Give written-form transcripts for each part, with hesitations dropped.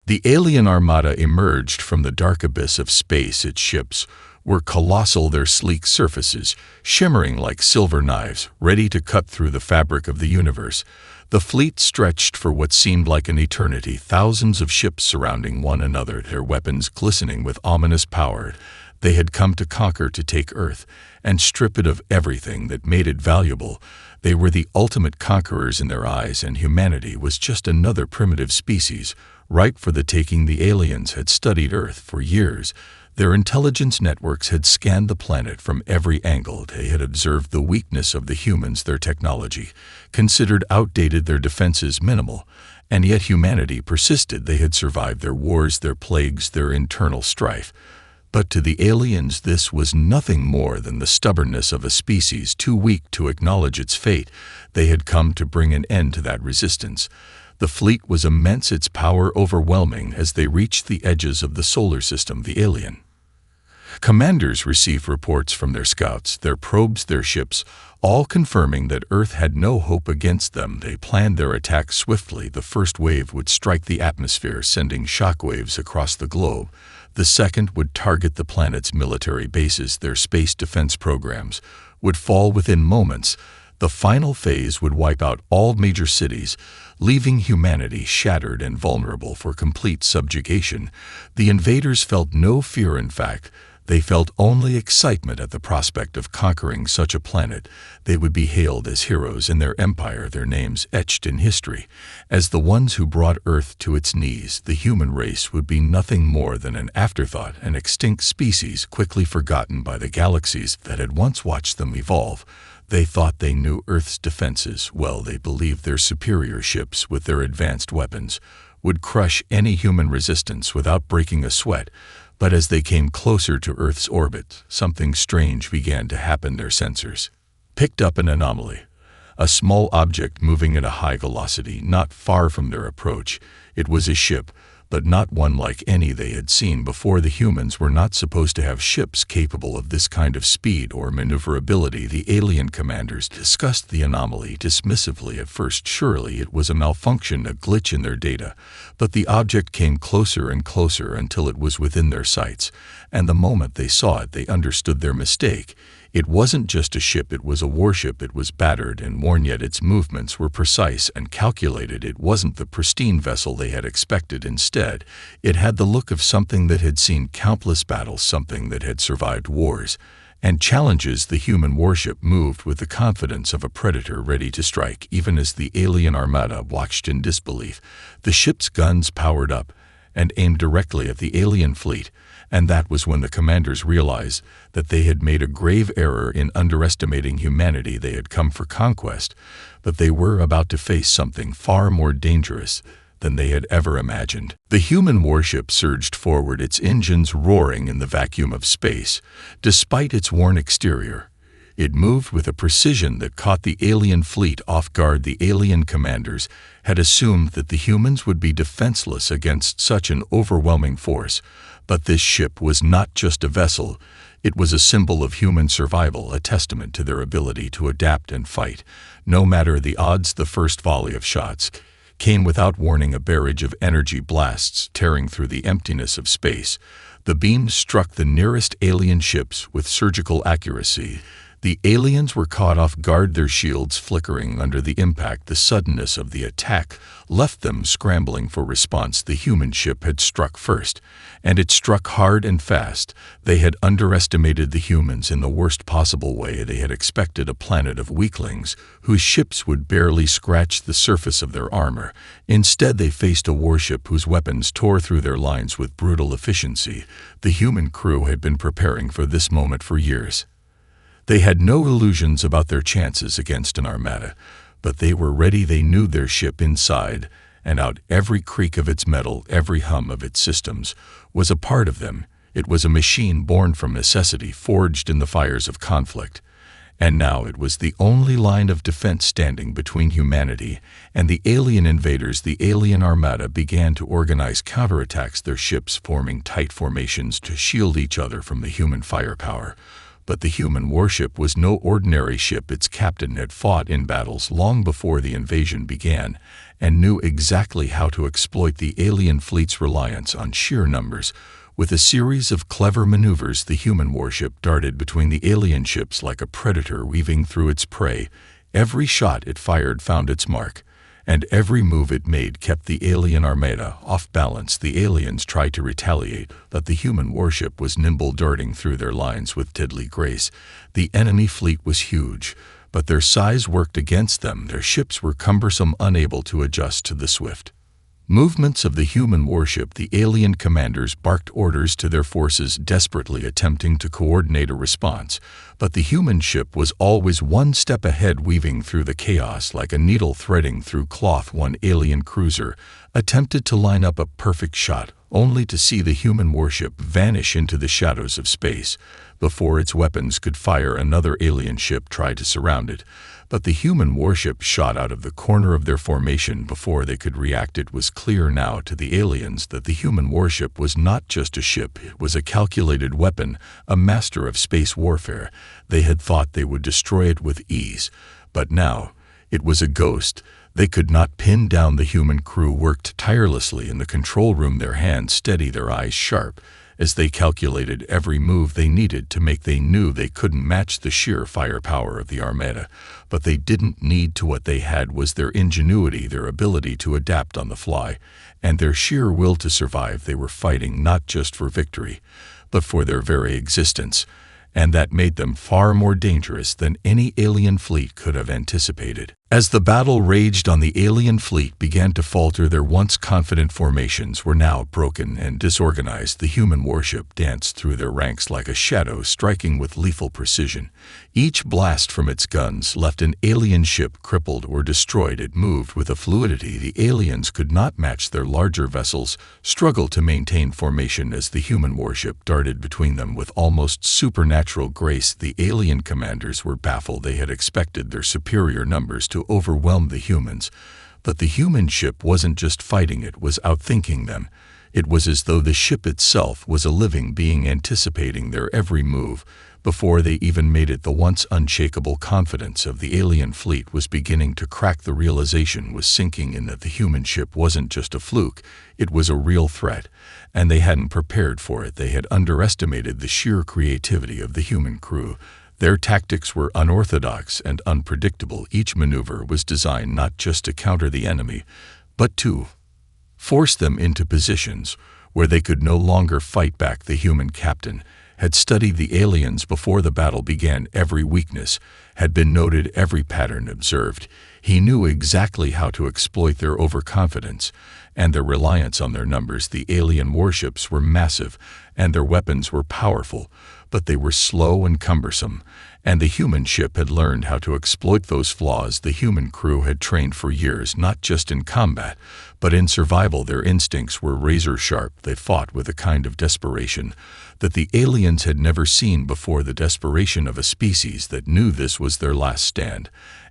The alien armada emerged from the dark abyss of space. Its ships were colossal, their sleek surfaces shimmering like silver knives, ready to cut through the fabric of the universe. The fleet stretched for what seemed like an eternity, thousands of ships surrounding one another, their weapons glistening with ominous power. They had come to conquer, to take Earth, and strip it of everything that made it valuable. They were the ultimate conquerors in their eyes, and humanity was just another primitive species, ripe for the taking. The aliens had studied Earth for years. Their intelligence networks had scanned the planet from every angle. They had observed the weakness of the humans, their technology considered outdated, their defenses minimal, and yet humanity persisted. They had survived their wars, their plagues, their internal strife. But to the aliens, this was nothing more than the stubbornness of a species too weak to acknowledge its fate. They had come to bring an end to that resistance. The fleet was immense, its power overwhelming. As they reached the edges of the solar system, the alien commanders received reports from their scouts, their probes, their ships, all confirming that Earth had no hope against them. They planned their attack swiftly. The first wave would strike the atmosphere, sending shockwaves across the globe. The second would target the planet's military bases. Their space defense programs would fall within moments. The final phase would wipe out all major cities, leaving humanity shattered and vulnerable for complete subjugation. The invaders felt no fear. In fact, they felt only excitement at the prospect of conquering such a planet. They would be hailed as heroes in their empire, their names etched in history as the ones who brought Earth to its knees. The human race would be nothing more than an afterthought, an extinct species quickly forgotten by the galaxies that had once watched them evolve. They thought they knew Earth's defenses well. They believed their superior ships, with their advanced weapons, would crush any human resistance without breaking a sweat. But as they came closer to Earth's orbit, something strange began to happen. Their sensors picked up an anomaly, a small object moving at a high velocity not far from their approach. It was a ship, but not one like any they had seen before. The humans were not supposed to have ships capable of this kind of speed or maneuverability. The alien commanders discussed the anomaly dismissively at first. Surely it was a malfunction, a glitch in their data. But the object came closer and closer until it was within their sights, and the moment they saw it, they understood their mistake. It wasn't just a ship, it was a warship. It was battered and worn, yet its movements were precise and calculated. It wasn't the pristine vessel they had expected. Instead, it had the look of something that had seen countless battles, something that had survived wars and challenges. The human warship moved with the confidence of a predator ready to strike. Even as the alien armada watched in disbelief, the ship's guns powered up and aimed directly at the alien fleet. And that was when the commanders realized that they had made a grave error in underestimating humanity. They had come for conquest, but they were about to face something far more dangerous than they had ever imagined. The human warship surged forward, its engines roaring in the vacuum of space. Despite its worn exterior, it moved with a precision that caught the alien fleet off guard. The alien commanders had assumed that the humans would be defenseless against such an overwhelming force. But this ship was not just a vessel. It was a symbol of human survival, a testament to their ability to adapt and fight, no matter the odds. The first volley of shots came without warning, a barrage of energy blasts tearing through the emptiness of space. The beams struck the nearest alien ships with surgical accuracy. The aliens were caught off guard, their shields flickering under the impact. The suddenness of the attack left them scrambling for response. The human ship had struck first, and it struck hard and fast. They had underestimated the humans in the worst possible way. They had expected a planet of weaklings whose ships would barely scratch the surface of their armor. Instead, they faced a warship whose weapons tore through their lines with brutal efficiency. The human crew had been preparing for this moment for years. They had no illusions about their chances against an armada, but they were ready. They knew their ship inside and out. Every creak of its metal, every hum of its systems was a part of them. It was a machine born from necessity, forged in the fires of conflict. And now it was the only line of defense standing between humanity and the alien invaders. The alien armada began to organize counterattacks, their ships forming tight formations to shield each other from the human firepower. But the human warship was no ordinary ship. Its captain had fought in battles long before the invasion began, and knew exactly how to exploit the alien fleet's reliance on sheer numbers. With a series of clever maneuvers, the human warship darted between the alien ships like a predator weaving through its prey. Every shot it fired found its mark, and every move it made kept the alien armada off balance. The aliens tried to retaliate, but the human warship was nimble, darting through their lines with deadly grace. The enemy fleet was huge, but their size worked against them. Their ships were cumbersome, unable to adjust to the swift movements of the human warship. The alien commanders barked orders to their forces, desperately attempting to coordinate a response, but the human ship was always one step ahead, weaving through the chaos like a needle threading through cloth. One alien cruiser attempted to line up a perfect shot, only to see the human warship vanish into the shadows of space. Before its weapons could fire, another alien ship tried to surround it, but the human warship shot out of the corner of their formation before they could react. It was clear now to the aliens that the human warship was not just a ship, it was a calculated weapon, a master of space warfare. They had thought they would destroy it with ease, but now it was a ghost. They could not pin down. The human crew worked tirelessly in the control room, their hands steady, their eyes sharp, as they calculated every move they needed to make. They knew they couldn't match the sheer firepower of the Armada, but they didn't need to. What they had was their ingenuity, their ability to adapt on the fly, and their sheer will to survive. They were fighting not just for victory, but for their very existence, and that made them far more dangerous than any alien fleet could have anticipated. As the battle raged on, the alien fleet began to falter. Their once confident formations were now broken and disorganized. The human warship danced through their ranks like a shadow, striking with lethal precision. Each blast from its guns left an alien ship crippled or destroyed. It moved with a fluidity the aliens could not match. Their larger vessels struggled to maintain formation as the human warship darted between them with almost supernatural grace. The alien commanders were baffled. They had expected their superior numbers to overwhelm the humans, but the human ship wasn't just fighting, it was outthinking them. It was as though the ship itself was a living being, anticipating their every move before they even made it. The once unshakable confidence of the alien fleet was beginning to crack. The realization was sinking in that the human ship wasn't just a fluke, it was a real threat, and they hadn't prepared for it. They had underestimated the sheer creativity of the human crew. Their tactics were unorthodox and unpredictable. Each maneuver was designed not just to counter the enemy, but to force them into positions where they could no longer fight back. The human captain had studied the aliens before the battle began. Every weakness had been noted, every pattern observed. He knew exactly how to exploit their overconfidence and their reliance on their numbers. The alien warships were massive, and their weapons were powerful, but they were slow and cumbersome, and the human ship had learned how to exploit those flaws. The human crew had trained for years, not just in combat, but in survival. Their instincts were razor-sharp. They fought with a kind of desperation that the aliens had never seen before, the desperation of a species that knew this was their last stand,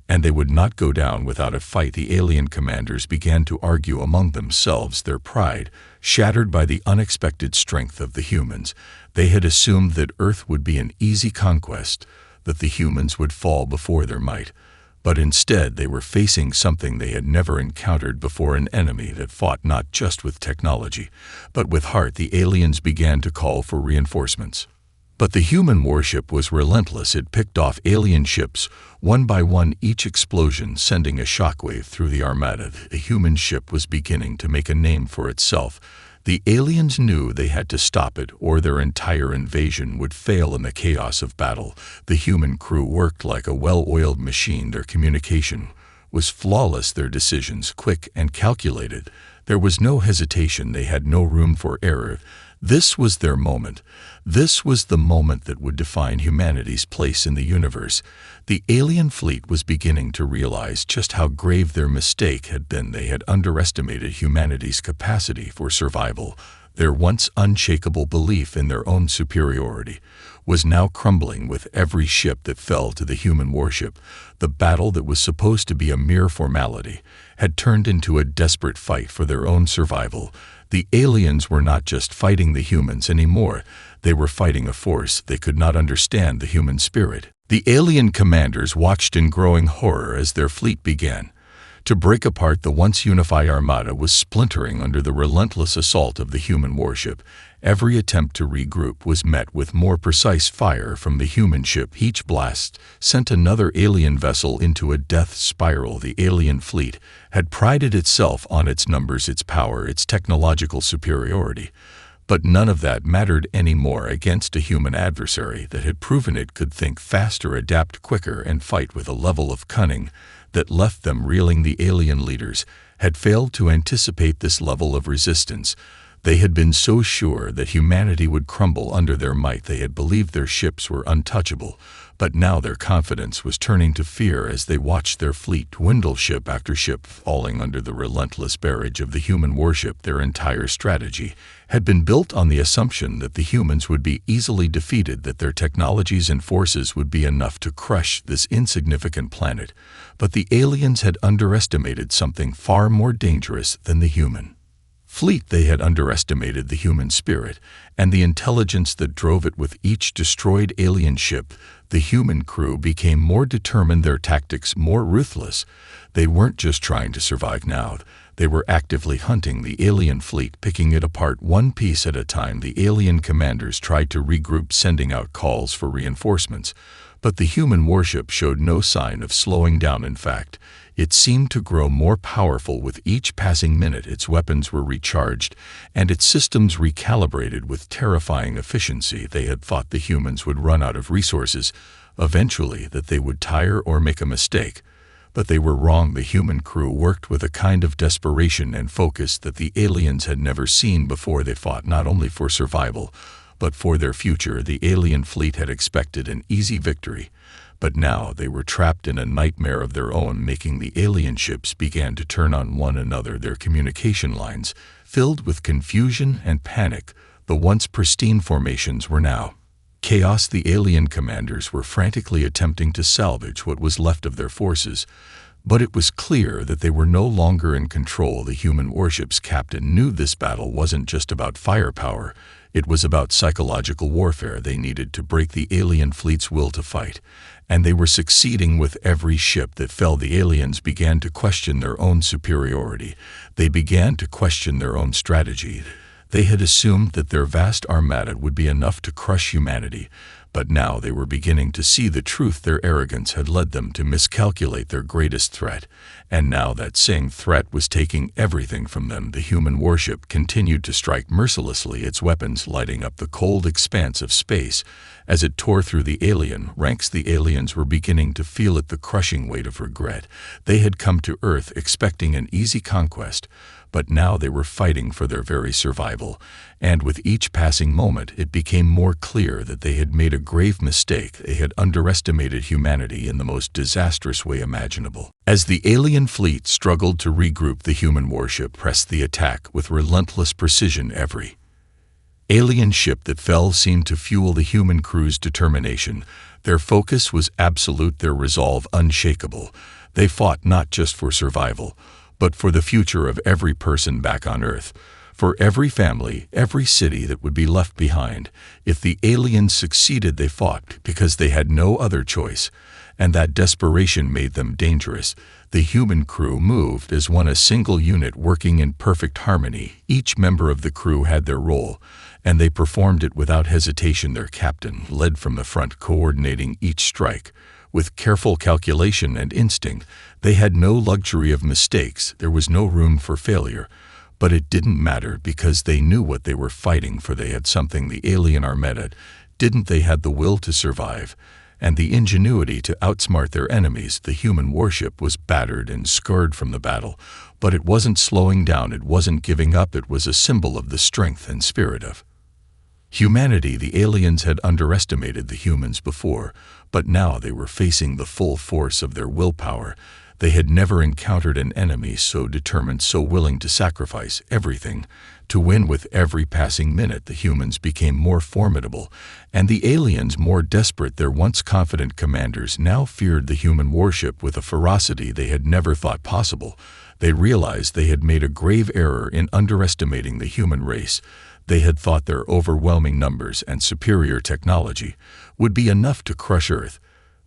and they would not go down without a fight. The alien commanders began to argue among themselves, their pride shattered by the unexpected strength of the humans. They had assumed that Earth would be an easy conquest, that the humans would fall before their might. But instead they were facing something they had never encountered before, an enemy that fought not just with technology, but with heart. The aliens began to call for reinforcements. But the human warship was relentless. It picked off alien ships one by one, each explosion sending a shockwave through the Armada. The human ship was beginning to make a name for itself. The aliens knew they had to stop it, or their entire invasion would fail in the chaos of battle. The human crew worked like a well-oiled machine. Their communication was flawless, their decisions quick and calculated. There was no hesitation. They had no room for error. This was their moment. This was the moment that would define humanity's place in the universe. The alien fleet was beginning to realize just how grave their mistake had been. They had underestimated humanity's capacity for survival. Their once unshakable belief in their own superiority was now crumbling with every ship that fell to the human warship. The battle that was supposed to be a mere formality had turned into a desperate fight for their own survival. The aliens were not just fighting the humans anymore. They were fighting a force they could not understand, the human spirit. The alien commanders watched in growing horror as their fleet began To break apart the once unified Armada was splintering under the relentless assault of the human warship. Every attempt to regroup was met with more precise fire from the human ship. Each blast sent another alien vessel into a death spiral. The alien fleet had prided itself on its numbers, its power, its technological superiority. But none of that mattered anymore against a human adversary that had proven it could think faster, adapt quicker, and fight with a level of cunning that left them reeling. The alien leaders had failed to anticipate this level of resistance. They had been so sure that humanity would crumble under their might. They had believed their ships were untouchable, but now their confidence was turning to fear as they watched their fleet dwindle, ship after ship falling under the relentless barrage of the human warship. Their entire strategy had been built on the assumption that the humans would be easily defeated, that their technologies and forces would be enough to crush this insignificant planet. But the aliens had underestimated something far more dangerous than the human fleet. They had underestimated the human spirit and the intelligence that drove it. With each destroyed alien ship, the human crew became more determined, their tactics more ruthless. They weren't just trying to survive now. They were actively hunting the alien fleet, picking it apart one piece at a time. The alien commanders tried to regroup, sending out calls for reinforcements. But the human warship showed no sign of slowing down. In fact, it seemed to grow more powerful with each passing minute. Its weapons were recharged and its systems recalibrated with terrifying efficiency. They had thought the humans would run out of resources eventually, that they would tire or make a mistake. But they were wrong. The human crew worked with a kind of desperation and focus that the aliens had never seen before. They fought not only for survival, but for their future. The alien fleet had expected an easy victory, but now they were trapped in a nightmare of their own. Making the alien ships began to turn on one another, their communication lines filled with confusion and panic. The once pristine formations were now chaos. The alien commanders were frantically attempting to salvage what was left of their forces, but it was clear that they were no longer in control. The human warship's captain knew this battle wasn't just about firepower. It was about psychological warfare. They needed to break the alien fleet's will to fight, and they were succeeding. With every ship that fell, the aliens began to question their own superiority. They began to question their own strategy. They had assumed that their vast armada would be enough to crush humanity, but now they were beginning to see the truth. Their arrogance had led them to miscalculate their greatest threat, and now that same threat was taking everything from them. The human warship continued to strike mercilessly, its weapons lighting up the cold expanse of space as it tore through the alien ranks. The aliens were beginning to feel it, the crushing weight of regret. They had come to Earth expecting an easy conquest, but now they were fighting for their very survival, and with each passing moment it became more clear that they had made a grave mistake. They had underestimated humanity in the most disastrous way imaginable. As the alien fleet struggled to regroup, the human warship pressed the attack with relentless precision. Every alien ship that fell seemed to fuel the human crew's determination. Their focus was absolute, their resolve unshakable. They fought not just for survival, but for the future of every person back on Earth, for every family, every city that would be left behind. If the aliens succeeded, they fought because they had no other choice, and that desperation made them dangerous. The human crew moved as one, a single unit working in perfect harmony. Each member of the crew had their role, and they performed it without hesitation. Their captain led from the front, coordinating each strike with careful calculation and instinct. They had no luxury of mistakes. There was no room for failure. But it didn't matter because they knew what they were fighting for. They had something the alien Armada didn't. They had the will to survive and the ingenuity to outsmart their enemies. The human warship was battered and scarred from the battle, but it wasn't slowing down. It wasn't giving up. It was a symbol of the strength and spirit of humanity. The aliens had underestimated the humans before, but now they were facing the full force of their willpower. They had never encountered an enemy so determined, so willing to sacrifice everything to win. With every passing minute, the humans became more formidable, and the aliens more desperate. Their once confident commanders now feared the human warship with a ferocity they had never thought possible. They realized they had made a grave error in underestimating the human race. They had thought their overwhelming numbers and superior technology would be enough to crush Earth,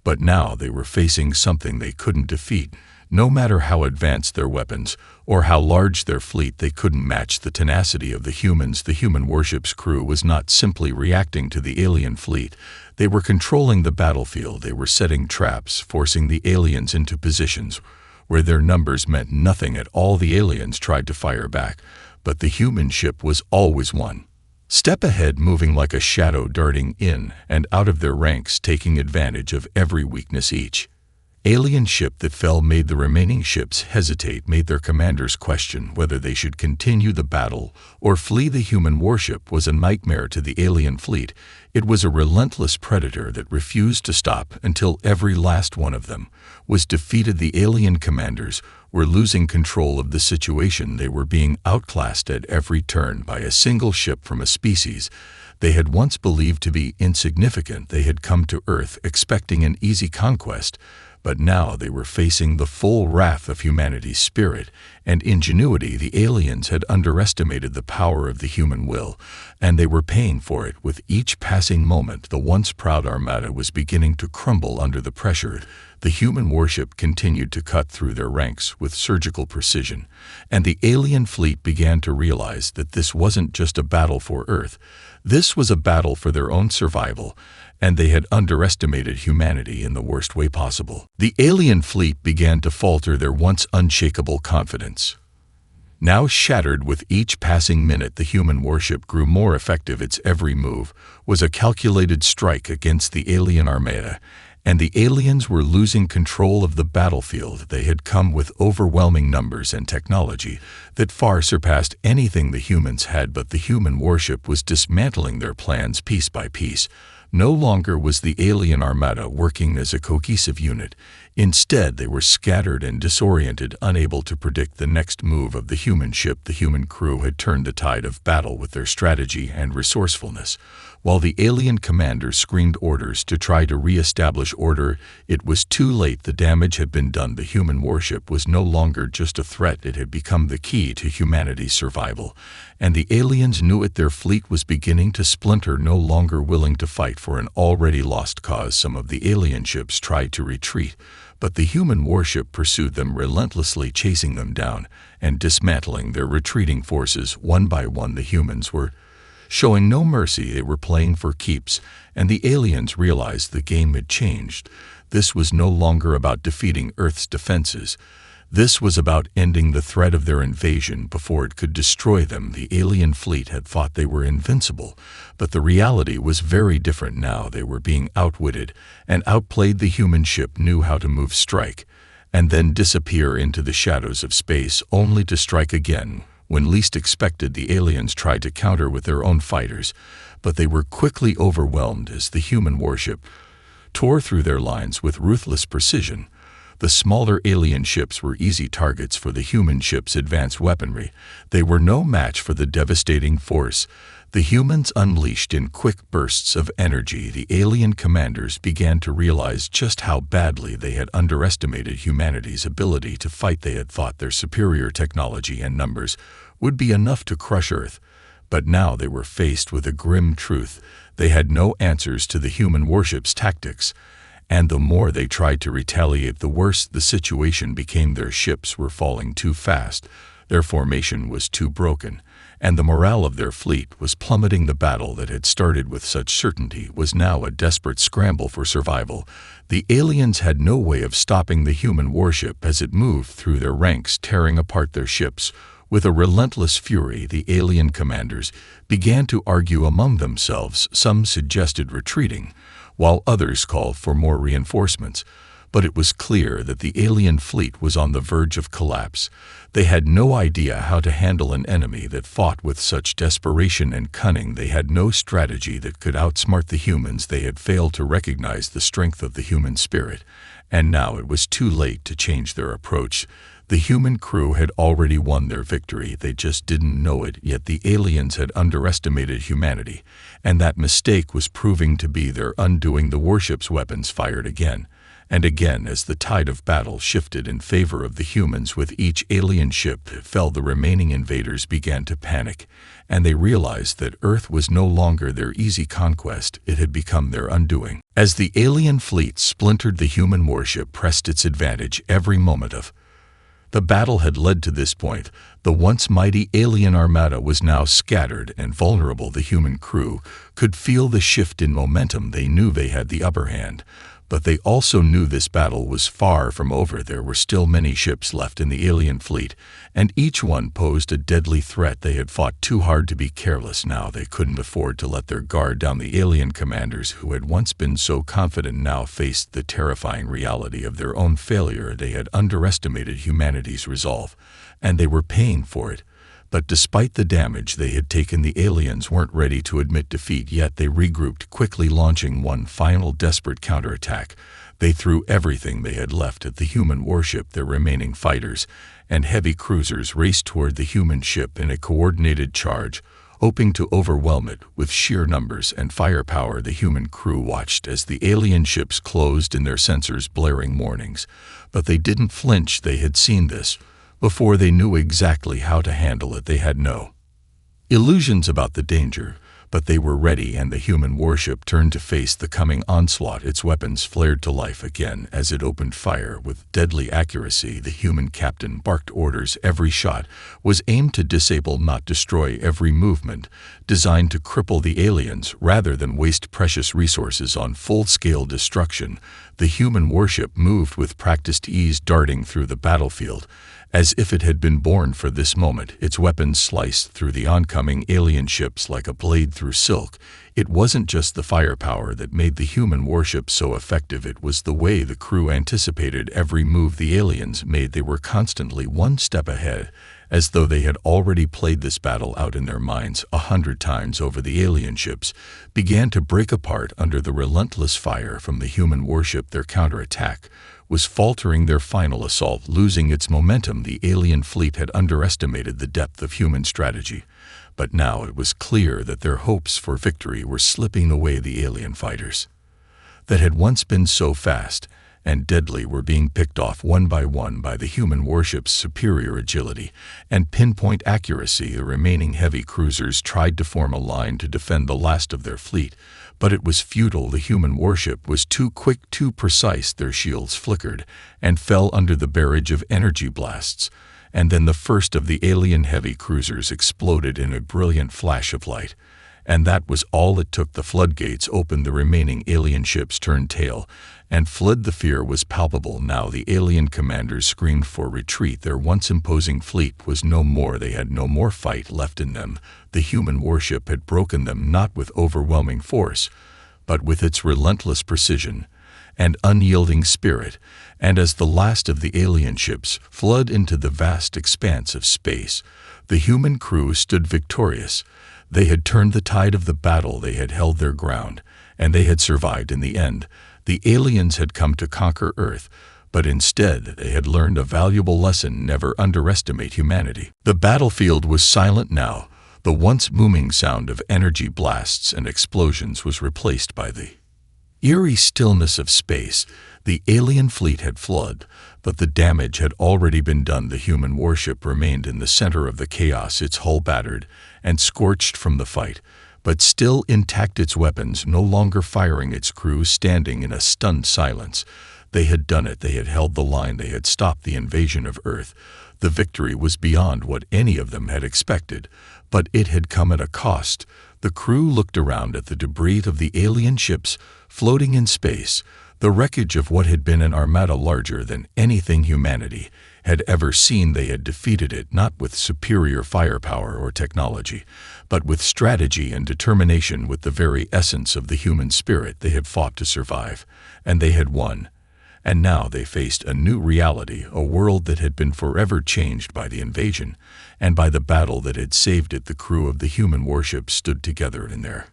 but now they were facing something they couldn't defeat. No matter how advanced their weapons or how large their fleet, they couldn't match the tenacity of the humans. The human warship's crew was not simply reacting to the alien fleet. They were controlling the battlefield. They were setting traps, forcing the aliens into positions where their numbers meant nothing at all. The aliens tried to fire back, but the human ship was always one step ahead, moving like a shadow, darting in and out of their ranks, taking advantage of every weakness. Each alien ship that fell made the remaining ships hesitate, made their commanders question whether they should continue the battle or flee. The human warship was a nightmare to the alien fleet. It was a relentless predator that refused to stop until every last one of them was defeated. The alien commanders were losing control of the situation. They were being outclassed at every turn by a single ship from a species they had once believed to be insignificant. They had come to Earth expecting an easy conquest, but now they were facing the full wrath of humanity's spirit and ingenuity. The aliens had underestimated the power of the human will, and they were paying for it with each passing moment. The once proud Armada was beginning to crumble under the pressure. The human warship continued to cut through their ranks with surgical precision, and the alien fleet began to realize that this wasn't just a battle for Earth. This was a battle for their own survival, and they had underestimated humanity in the worst way possible. The alien fleet began to falter, their once unshakable confidence now shattered with each passing minute. The human warship grew more effective. Its every move was a calculated strike against the alien armada, and the aliens were losing control of the battlefield. They had come with overwhelming numbers and technology that far surpassed anything the humans had, but the human warship was dismantling their plans piece by piece. No longer was the alien armada working as a cohesive unit. Instead, they were scattered and disoriented, unable to predict the next move of the human ship. The human crew had turned the tide of battle with their strategy and resourcefulness. While the alien commanders screamed orders to try to re-establish order, it was too late. The damage had been done. The human warship was no longer just a threat. It had become the key to humanity's survival, and the aliens knew it. Their fleet was beginning to splinter, no longer willing to fight for an already lost cause. Some of the alien ships tried to retreat, but the human warship pursued them relentlessly, chasing them down and dismantling their retreating forces one by one. The humans were showing no mercy. They were playing for keeps, and the aliens realized the game had changed. This was no longer about defeating Earth's defenses. This was about ending the threat of their invasion before it could destroy them. The alien fleet had thought they were invincible, but the reality was very different now. They were being outwitted and outplayed. The human ship knew how to move, strike, and then disappear into the shadows of space, only to strike again when least expected. The aliens tried to counter with their own fighters, but they were quickly overwhelmed as the human warship tore through their lines with ruthless precision. The smaller alien ships were easy targets for the human ship's advanced weaponry. They were no match for the devastating force the humans unleashed in quick bursts of energy. The alien commanders began to realize just how badly they had underestimated humanity's ability to fight. They had thought their superior technology and numbers would be enough to crush Earth, but now they were faced with a grim truth. They had no answers to the human warship's tactics, and the more they tried to retaliate, the worse the situation became. Their ships were falling too fast, their formation was too broken, and the morale of their fleet was plummeting. The battle that had started with such certainty was now a desperate scramble for survival. The aliens had no way of stopping the human warship as it moved through their ranks, tearing apart their ships. With a relentless fury, the alien commanders began to argue among themselves. Some suggested retreating, while others called for more reinforcements. But it was clear that the alien fleet was on the verge of collapse. They had no idea how to handle an enemy that fought with such desperation and cunning. They had no strategy that could outsmart the humans. They had failed to recognize the strength of the human spirit, and now it was too late to change their approach. The human crew had already won their victory. They just didn't know it. Yet the aliens had underestimated humanity, and that mistake was proving to be their undoing. The warship's weapons fired again and again as the tide of battle shifted in favor of the humans. With each alien ship that fell, the remaining invaders began to panic, and they realized that Earth was no longer their easy conquest. It had become their undoing. As the alien fleet splintered, the human warship pressed its advantage every moment of The battle had led to this point. The once mighty alien armada was now scattered and vulnerable. The human crew could feel the shift in momentum. They knew they had the upper hand, but they also knew this battle was far from over. There were still many ships left in the alien fleet, and each one posed a deadly threat. They had fought too hard to be careless. Now they couldn't afford to let their guard down. The alien commanders who had once been so confident now faced the terrifying reality of their own failure. They had underestimated humanity's resolve, and they were paying for it. But despite the damage they had taken, the aliens weren't ready to admit defeat yet. They regrouped, quickly launching one final desperate counterattack. They threw everything they had left at the human warship. Their remaining fighters and heavy cruisers raced toward the human ship in a coordinated charge, hoping to overwhelm it with sheer numbers and firepower. The human crew watched as the alien ships closed in, their sensors blaring warnings. But they didn't flinch. They had seen this before. They knew exactly how to handle it. They had no illusions about the danger, but they were ready, and the human warship turned to face the coming onslaught. Its weapons flared to life again as it opened fire with deadly accuracy. The human captain barked orders. Every shot was aimed to disable, not destroy. Every movement designed to cripple the aliens rather than waste precious resources on full-scale destruction. The human warship moved with practiced ease, darting through the battlefield as if it had been born for this moment. Its weapons sliced through the oncoming alien ships like a blade through silk. It wasn't just the firepower that made the human warship so effective. It was the way the crew anticipated every move the aliens made. They were constantly one step ahead, as though they had already played this battle out in their minds 100 times over. The alien ships began to break apart under the relentless fire from the human warship. Their counterattack was faltering, their final assault losing its momentum. The alien fleet had underestimated the depth of human strategy, but now it was clear that their hopes for victory were slipping away. The alien fighters that had once been so fast and deadly were being picked off one by the human warship's superior agility and pinpoint accuracy. The remaining heavy cruisers tried to form a line to defend the last of their fleet, but it was futile. The human warship was too quick, too precise. Their shields flickered and fell under the barrage of energy blasts, and then the first of the alien heavy cruisers exploded in a brilliant flash of light. And that was all it took. The floodgates opened. The remaining alien ships turned tail and fled. The fear was palpable. Now the alien commanders screamed for retreat. Their once imposing fleet was no more. They had no more fight left in them. The human warship had broken them, not with overwhelming force, but with its relentless precision and unyielding spirit. And as the last of the alien ships fled into the vast expanse of space, the human crew stood victorious. They had turned the tide of the battle. They had held their ground, and they had survived in the end. The aliens had come to conquer Earth, but instead they had learned a valuable lesson: never underestimate humanity. The battlefield was silent now. The once booming sound of energy blasts and explosions was replaced by the eerie stillness of space. The alien fleet had fled, but the damage had already been done. The human warship remained in the center of the chaos, its hull battered and scorched from the fight, but still intact, its weapons no longer firing, its crew standing in a stunned silence. They had done it. They had held the line. They had stopped the invasion of Earth. The victory was beyond what any of them had expected, but it had come at a cost. The crew looked around at the debris of the alien ships floating in space, the wreckage of what had been an armada larger than anything humanity had ever seen. They had defeated it not with superior firepower or technology, but with strategy and determination, with the very essence of the human spirit. They had fought to survive, and they had won. And now they faced a new reality, a world that had been forever changed by the invasion and by the battle that had saved it. The crew of the human warship stood together in their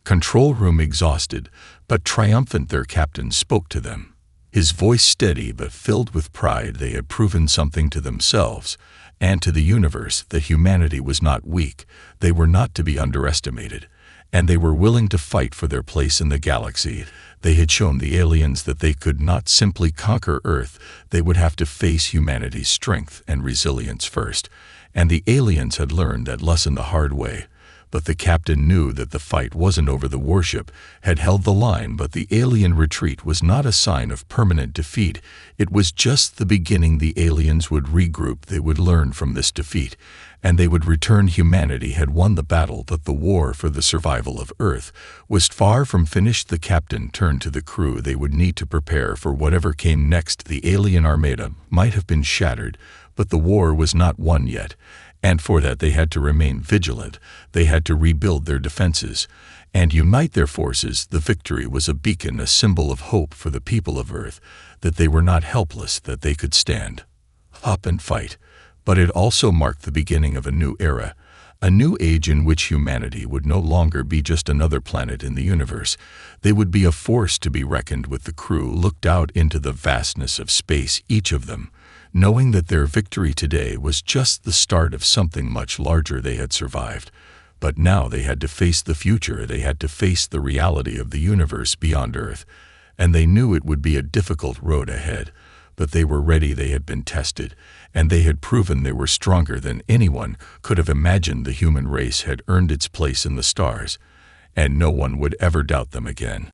control room, exhausted but triumphant. Their captain spoke to them, his voice steady but filled with pride. They had proven something to themselves and to the universe: that humanity was not weak, they were not to be underestimated, and they were willing to fight for their place in the galaxy. They had shown the aliens that they could not simply conquer Earth. They would have to face humanity's strength and resilience first, and the aliens had learned that lesson the hard way. But the captain knew that the fight wasn't over. The warship had held the line, but the alien retreat was not a sign of permanent defeat. It was just the beginning. The aliens would regroup, they would learn from this defeat, and they would return. Humanity had won the battle, but the war for the survival of Earth was far from finished. The captain turned to the crew. They would need to prepare for whatever came next. The alien armada might have been shattered, but the war was not won yet. And for that they had to remain vigilant. They had to rebuild their defenses and unite their forces. The victory was a beacon, a symbol of hope for the people of Earth, that they were not helpless, that they could stand up and fight. But it also marked the beginning of a new era, a new age in which humanity would no longer be just another planet in the universe. They would be a force to be reckoned with. The crew looked out into the vastness of space, each of them knowing that their victory today was just the start of something much larger. They had survived, but now they had to face the future. They had to face the reality of the universe beyond Earth, and they knew it would be a difficult road ahead. But they were ready. They had been tested, and they had proven they were stronger than anyone could have imagined. The human race had earned its place in the stars, and no one would ever doubt them again.